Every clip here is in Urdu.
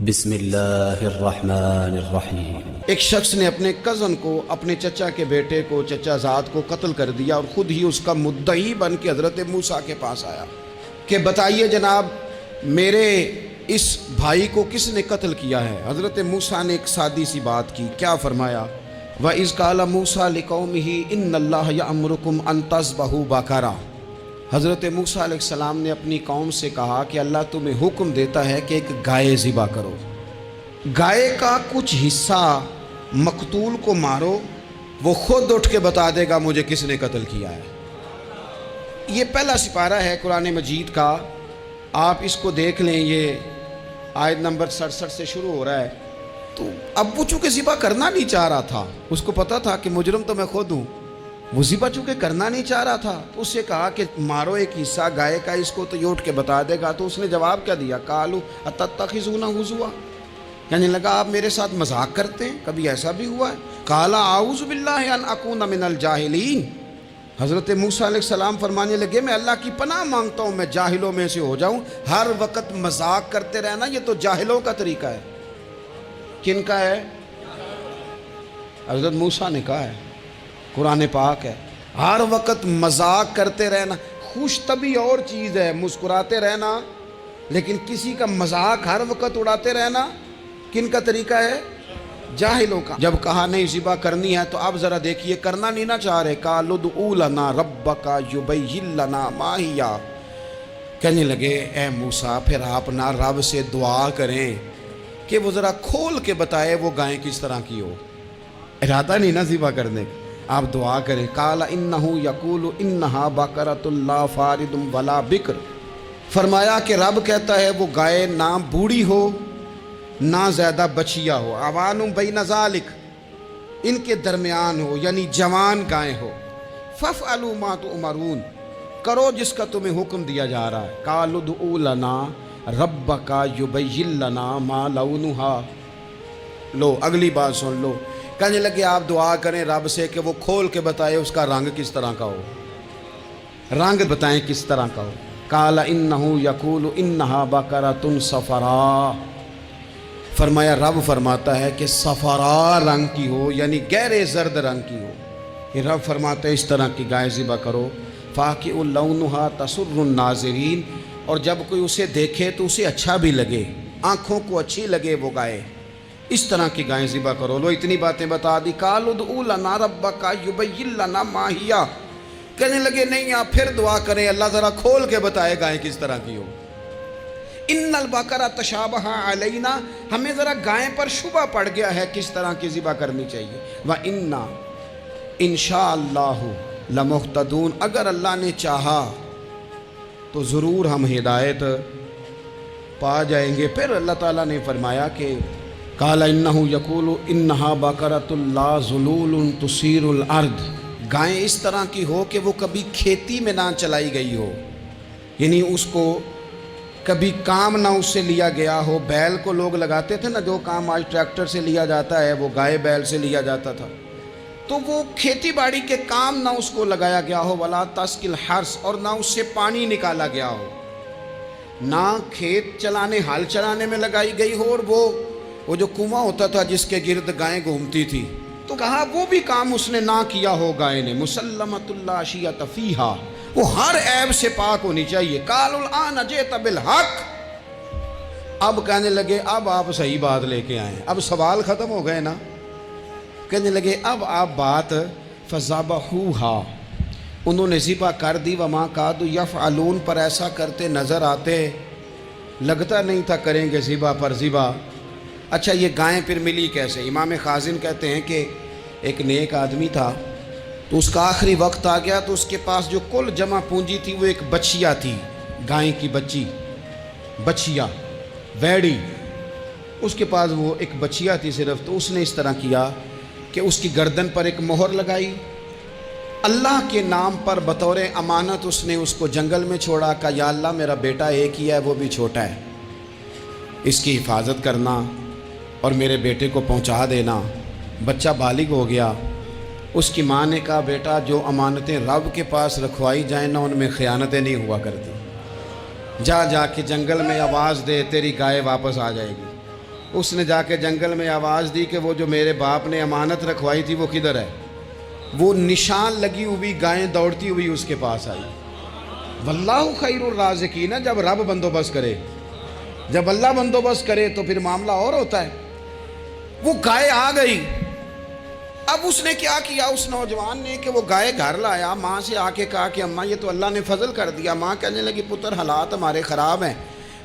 بسم اللہ الرحمن الرحیم۔ ایک شخص نے اپنے کزن کو، اپنے چچا کے بیٹے کو، چچا زاد کو قتل کر دیا اور خود ہی اس کا مدعی بن کے حضرت موسیٰ کے پاس آیا کہ بتائیے جناب میرے اس بھائی کو کس نے قتل کیا ہے؟ حضرت موسیٰ نے ایک سادی سی بات کی، کیا فرمایا؟ وَإِذْ قَالَ مُوسَىٰ لِقَوْمِهِ إِنَّ اللَّهَ يَأْمُرُكُمْ أَن تَذْبَحُوا بَقَرَةً۔ حضرت موسیٰ علیہ السلام نے اپنی قوم سے کہا کہ اللہ تمہیں حکم دیتا ہے کہ ایک گائے ذبح کرو، گائے کا کچھ حصہ مقتول کو مارو، وہ خود اٹھ کے بتا دے گا مجھے کس نے قتل کیا ہے۔ یہ پہلا سپارہ ہے قرآن مجید کا، آپ اس کو دیکھ لیں، یہ آیت نمبر 67 سے شروع ہو رہا ہے۔ تو اب وہ چونکہ ذبح کرنا نہیں چاہ رہا تھا، اس کو پتا تھا کہ مجرم تو میں خود ہوں، وہ ذبح چونکہ کرنا نہیں چاہ رہا تھا تو اس سے کہا کہ مارو ایک حصہ گائے کا، اس کو تو یہ اٹھ کے بتا دے گا۔ تو اس نے جواب کیا دیا؟ قالوا اتتخذون ہزوا، یعنی لگا آپ میرے ساتھ مذاق کرتے ہیں، کبھی ایسا بھی ہوا ہے؟ قال اعوذ باللہ ان اکون من الجاہلین۔ حضرت موسیٰ علیہ السلام فرمانے لگے میں اللہ کی پناہ مانگتا ہوں میں جاہلوں میں سے ہو جاؤں۔ ہر وقت مذاق کرتے رہنا یہ تو جاہلوں کا طریقہ ہے۔ کن کا ہے؟ حضرت موسیٰ نے کہا ہے، قرآن پاک ہے، ہر وقت مذاق کرتے رہنا۔ خوش طبعی اور چیز ہے، مسکراتے رہنا، لیکن کسی کا مذاق ہر وقت اڑاتے رہنا کن کا طریقہ ہے؟ جاہلوں کا۔ جب کہا نہیں ذبح کرنی ہے تو اب ذرا دیکھیے، کرنا نہیں نہ چاہ رہے، قالوا ادع لنا ربک یبین لنا ما ہی، کہنے لگے اے موسیٰ پھر آپ نہ رب سے دعا کریں کہ وہ ذرا کھول کے بتائے وہ گائیں کس طرح کی ہو۔ ارادہ نہیں نہ ذبح کرنے کا، آپ دعا کریں۔ قال انہ یقول انہا بقرۃ لا فارض ولا بکر، فرمایا کہ رب کہتا ہے وہ گائے نہ بوڑھی ہو نہ زیادہ بچیا ہو، عوان بین ذالک، ان کے درمیان ہو، یعنی جوان گائے ہو۔ فافعلوا ما تؤمرون، کرو جس کا تمہیں حکم دیا جا رہا ہے۔ قالوا ادع لنا ربک یبین لنا ما لونھا، لو اگلی بات سن لو، کہنے لگے آپ دعا کریں رب سے کہ وہ کھول کے بتائے اس کا رنگ کس طرح کا ہو، رنگ بتائیں کس طرح کا ہو۔ قال انہ یقول انہا بقرۃ صفراء، فرمایا رب فرماتا ہے کہ صفراء رنگ کی ہو، یعنی گہرے زرد رنگ کی ہو۔ یہ رب فرماتا ہے اس طرح کی گائے ذبح کرو۔ فاقع لونھا تسر الناظرین، اور جب کوئی اسے دیکھے تو اسے اچھا بھی لگے، آنکھوں کو اچھی لگے وہ گائے، اس طرح کی گائیں ذبح کرو۔ لو اتنی باتیں بتا دی۔ قالوا ادع لنا ربک یبین لنا ما ہی، کہنے لگے نہیں آپ پھر دعا کریں اللہ ذرا کھول کے بتائے گائیں کس طرح کی ہو۔ ان البقرہ تشابہ علینا، ہمیں ذرا گائیں پر شبہ پڑ گیا ہے کس طرح کی ذبح کرنی چاہیے۔ وَإِنَّا انشاءاللہ لمہتدون، اگر اللہ نے چاہا تو ضرور ہم ہدایت پا جائیں گے۔ پھر اللہ تعالیٰ نے فرمایا کہ قال انہ یقول انہا بقرۃ لا ذلول تثیر الارض، گائیں اس طرح کی ہو کہ وہ کبھی کھیتی میں نہ چلائی گئی ہو، یعنی اس کو کبھی کام نہ اس سے لیا گیا ہو۔ بیل کو لوگ لگاتے تھے نا، جو کام آج ٹریکٹر سے لیا جاتا ہے وہ گائے بیل سے لیا جاتا تھا، تو وہ کھیتی باڑی کے کام نہ اس کو لگایا گیا ہو۔ ولا تسقی الحرث، اور نہ اس سے پانی نکالا گیا ہو، نہ کھیت چلانے ہل چلانے میں لگائی گئی ہو، اور وہ جو کنواں ہوتا تھا جس کے گرد گائیں گھومتی تھی، تو کہا وہ بھی کام اس نے نہ کیا ہو گائے نے۔ مسلمۃ لا شیۃ فیہا، وہ ہر عیب سے پاک ہونی چاہیے۔ قالوا الآن جئت بالحق، اب کہنے لگے اب آپ صحیح بات لے کے آئیں، اب سوال ختم ہو گئے نا۔ کہنے لگے اب آپ بات فذبحوہا، انہوں نے ذبح کر دی۔ وما کادوا یفعلون، پر ایسا کرتے نظر آتے، لگتا نہیں تھا کریں گے ذبح پر ذبح۔ اچھا یہ گائیں پھر ملی کیسے؟ امام خازن کہتے ہیں کہ ایک نیک آدمی تھا، تو اس کا آخری وقت آ گیا، تو اس کے پاس جو کل جمع پونجی تھی وہ ایک بچیا تھی، گائیں کی بچی، بچیا ویڑی، اس کے پاس وہ ایک بچیا تھی صرف۔ تو اس نے اس طرح کیا کہ اس کی گردن پر ایک مہر لگائی، اللہ کے نام پر بطور امانت اس نے اس کو جنگل میں چھوڑا، کہا یا اللہ میرا بیٹا ایک ہی ہے، وہ بھی چھوٹا ہے، اس کی حفاظت کرنا اور میرے بیٹے کو پہنچا دینا۔ بچہ بالغ ہو گیا، اس کی ماں نے کہا بیٹا جو امانتیں رب کے پاس رکھوائی جائیں نا ان میں خیانتیں نہیں ہوا کرتی، جا کے جنگل میں آواز دے تیری گائے واپس آ جائے گی۔ اس نے جا کے جنگل میں آواز دی کہ وہ جو میرے باپ نے امانت رکھوائی تھی وہ کدھر ہے؟ وہ نشان لگی ہوئی گائیں دوڑتی ہوئی اس کے پاس آئی۔ واللہ خیر الرازقین، جب رب بندوبست کرے، جب اللہ بندوبست کرے تو پھر معاملہ اور ہوتا ہے۔ وہ گائے آ گئی۔ اب اس نے کیا کیا اس نوجوان نے کہ وہ گائے گھر لایا، ماں سے آ کے کہا کہ اماں یہ تو اللہ نے فضل کر دیا۔ ماں کہنے لگی پتر حالات ہمارے خراب ہیں،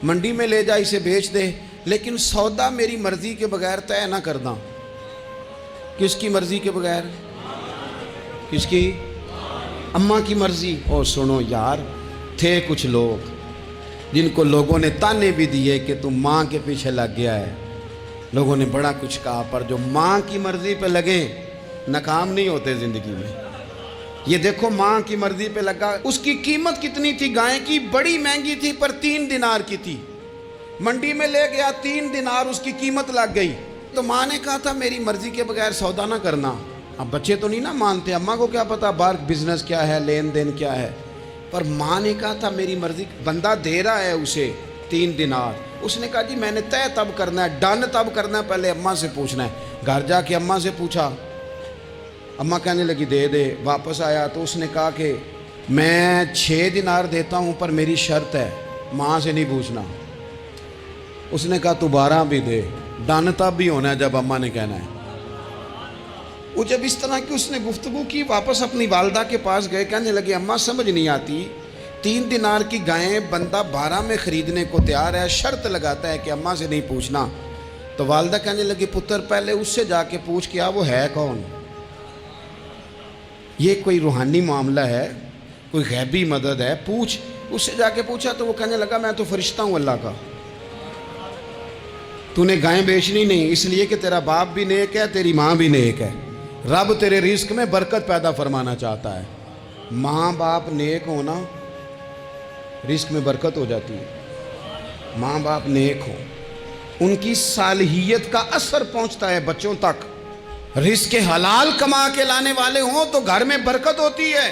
منڈی میں لے جا اسے بیچ دے، لیکن سودا میری مرضی کے بغیر طے نہ کرنا۔ کس کی مرضی کے بغیر؟ کس کی؟ اماں کی مرضی۔ اور سنو یار، تھے کچھ لوگ جن کو لوگوں نے تانے بھی دیے کہ تم ماں کے پیچھے لگ گیا ہے، لوگوں نے بڑا کچھ کہا، پر جو ماں کی مرضی پہ لگے ناکام نہیں ہوتے زندگی میں۔ یہ دیکھو ماں کی مرضی پہ لگا۔ اس کی قیمت کتنی تھی گائے کی؟ بڑی مہنگی تھی، پر 3 دینار کی تھی۔ منڈی میں لے گیا، 3 دینار اس کی قیمت لگ گئی۔ تو ماں نے کہا تھا میری مرضی کے بغیر سودا نہ کرنا۔ اب بچے تو نہیں نا مانتے، اماں کو کیا پتا باہر بزنس کیا ہے، لین دین کیا ہے، پر ماں نے کہا تھا میری مرضی۔ بندہ دے رہا ہے اسے 3 دینار، اس نے کہا جی میں نے طے تب کرنا ہے، ڈن تب کرنا ہے، پہلے اماں سے پوچھنا ہے۔ گھر جا کے اماں سے پوچھا، اماں کہنے لگی دے دے۔ واپس آیا تو اس نے کہا کہ میں 6 دینار دیتا ہوں پر میری شرط ہے، ماں سے نہیں پوچھنا۔ اس نے کہا تو 12 بھی دے، ڈن تب بھی ہونا ہے جب اماں نے کہنا ہے۔ وہ جب اس طرح کی اس نے گفتگو کی، واپس اپنی والدہ کے پاس گئے، کہنے لگے اماں سمجھ نہیں آتی، 3 دینار کی گائیں بندہ 12 میں خریدنے کو تیار ہے، شرط لگاتا ہے کہ اماں سے نہیں پوچھنا۔ تو والدہ کہنے لگی پتر پہلے اس سے جا کے پوچھ کیا وہ ہے کون؟ یہ کوئی روحانی معاملہ ہے، کوئی غیبی مدد ہے، پوچھ۔ اس سے جا کے پوچھا تو وہ کہنے لگا میں تو فرشتہ ہوں اللہ کا، تو نے گائیں بیچنی نہیں، اس لیے کہ تیرا باپ بھی نیک ہے، تیری ماں بھی نیک ہے، رب تیرے رزق میں برکت پیدا فرمانا چاہتا ہے۔ ماں باپ نیک ہونا رزق میں برکت ہو جاتی ہے۔ ماں باپ نیک ہو، ان کی صالحیت کا اثر پہنچتا ہے بچوں تک۔ رزق حلال کما کے لانے والے ہوں تو گھر میں برکت ہوتی ہے۔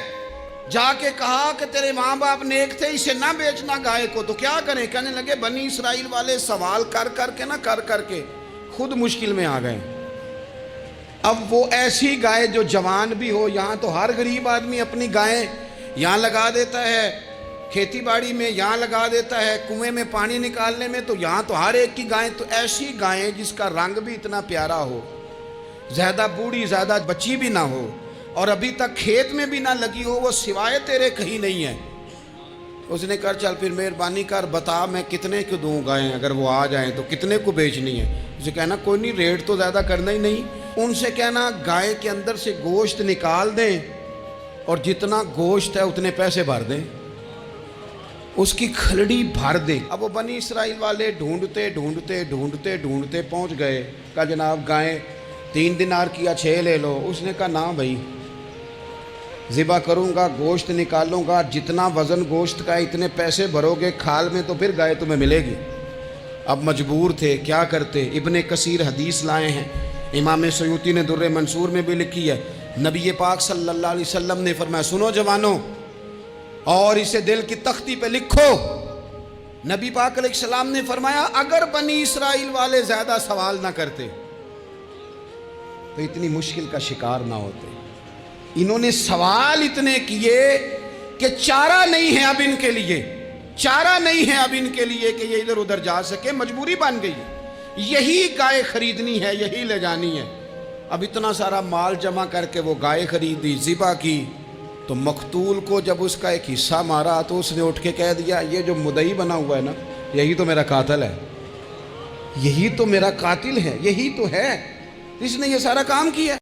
جا کے کہا کہ تیرے ماں باپ نیک تھے، اسے نہ بیچنا گائے کو، تو کیا کریں؟ کہنے لگے بنی اسرائیل والے سوال کر کر کے خود مشکل میں آ گئے۔ اب وہ ایسی گائے جو جوان بھی ہو، یہاں تو ہر غریب آدمی اپنی گائیں یہاں لگا دیتا ہے، کھیتی باڑی میں یہاں لگا دیتا ہے، کنویں میں پانی نکالنے میں، تو یہاں تو ہر ایک کی گائیں، تو ایسی گائیں جس کا رنگ بھی اتنا پیارا ہو، زیادہ بوڑھی زیادہ بچی بھی نہ ہو، اور ابھی تک کھیت میں بھی نہ لگی ہو، وہ سوائے تیرے کہیں نہیں ہے۔ اس نے کہا چل پھر مہربانی کر بتا میں کتنے کو دوں گائیں، اگر وہ آ جائیں تو کتنے کو بیچنی ہے؟ اسے کہنا کوئی نہیں، ریٹ تو زیادہ کرنا ہی نہیں، ان سے کہنا گائے کے اندر سے گوشت نکال دیں اور جتنا گوشت ہے اتنے پیسے بھر دیں، اس کی کھلڑی بھر دیں۔ اب وہ بنی اسرائیل والے ڈھونڈتے پہنچ گئے، کہا جناب گائیں 3 دینار کی یا 6 لے لو۔ اس نے کہا نہ بھائی، ذبح کروں گا، گوشت نکالوں گا، جتنا وزن گوشت کا اتنے پیسے بھرو گے کھال میں تو پھر گائے تمہیں ملے گی۔ اب مجبور تھے، کیا کرتے؟ ابن کثیر حدیث لائے ہیں، امام سیوطی نے در منصور میں بھی لکھی ہے، نبی پاک صلی اللہ علیہ وسلم نے فرمایا سنو جوانوں، اور اسے دل کی تختی پہ لکھو، نبی پاک علیہ السلام نے فرمایا اگر بنی اسرائیل والے زیادہ سوال نہ کرتے تو اتنی مشکل کا شکار نہ ہوتے۔ انہوں نے سوال اتنے کیے کہ چارہ نہیں ہے اب ان کے لیے، چارہ نہیں ہے اب ان کے لیے کہ یہ ادھر ادھر جا سکے، مجبوری بن گئی، یہی گائے خریدنی ہے، یہی لے جانی ہے۔ اب اتنا سارا مال جمع کر کے وہ گائے خریدی، ذبح کی، تو مقتول کو جب اس کا ایک حصہ مارا تو اس نے اٹھ کے کہہ دیا یہ جو مدعی بنا ہوا ہے نا، یہی تو میرا قاتل ہے، یہی تو میرا قاتل ہے، یہی تو ہے، اس نے یہ سارا کام کیا۔